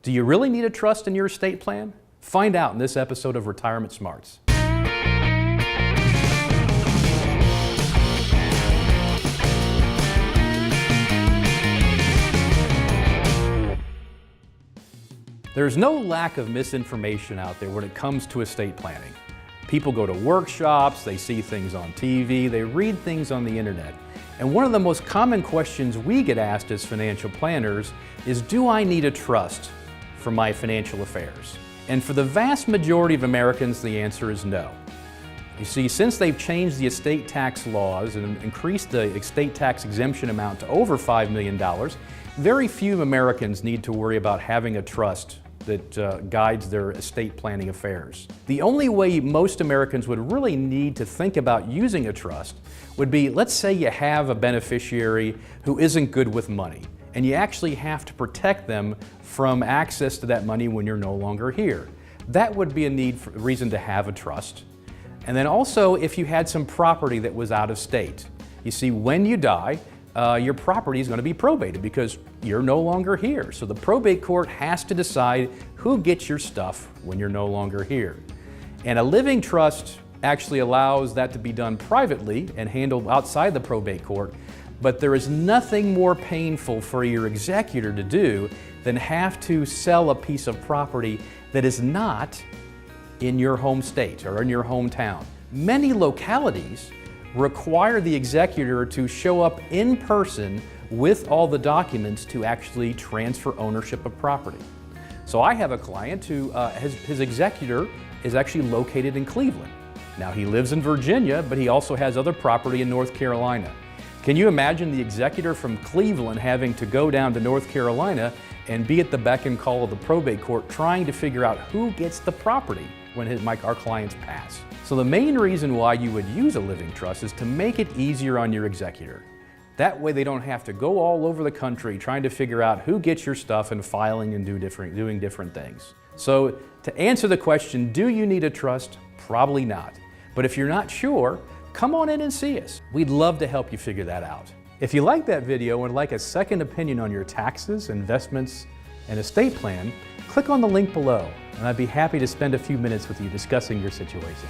Do you really need a trust in your estate plan? Find out in this episode of Retirement Smarts. There's no lack of misinformation out there when it comes to estate planning. People go to workshops, they see things on TV, they read things on the internet. And one of the most common questions we get asked as financial planners is, do I need a trust for my financial affairs? And for the vast majority of Americans, the answer is no. You see, since they've changed the estate tax laws and increased the estate tax exemption amount to over $5 million, very few Americans need to worry about having a trust that guides their estate planning affairs. The only way most Americans would really need to think about using a trust would be, let's say you have a beneficiary who isn't good with money, and you actually have to protect them from access to that money when you're no longer here. That would be a reason to have a trust. And then also, if you had some property that was out of state. You see, when you die, your property is going to be probated because you're no longer here. So the probate court has to decide who gets your stuff when you're no longer here. And a living trust actually allows that to be done privately and handled outside the probate court, but there is nothing more painful for your executor to do than have to sell a piece of property that is not in your home state or in your hometown. Many localities require the executor to show up in person with all the documents to actually transfer ownership of property. So I have a client who his executor is actually located in Cleveland. Now he lives in Virginia, but he also has other property in North Carolina. Can you imagine the executor from Cleveland having to go down to North Carolina and be at the beck and call of the probate court trying to figure out who gets the property when our clients pass? So the main reason why you would use a living trust is to make it easier on your executor. That way they don't have to go all over the country trying to figure out who gets your stuff and filing and doing different things. So to answer the question, do you need a trust? Probably not. But if you're not sure, come on in and see us. We'd love to help you figure that out. If you like that video and would like a second opinion on your taxes, investments, and estate plan, click on the link below, and I'd be happy to spend a few minutes with you discussing your situation.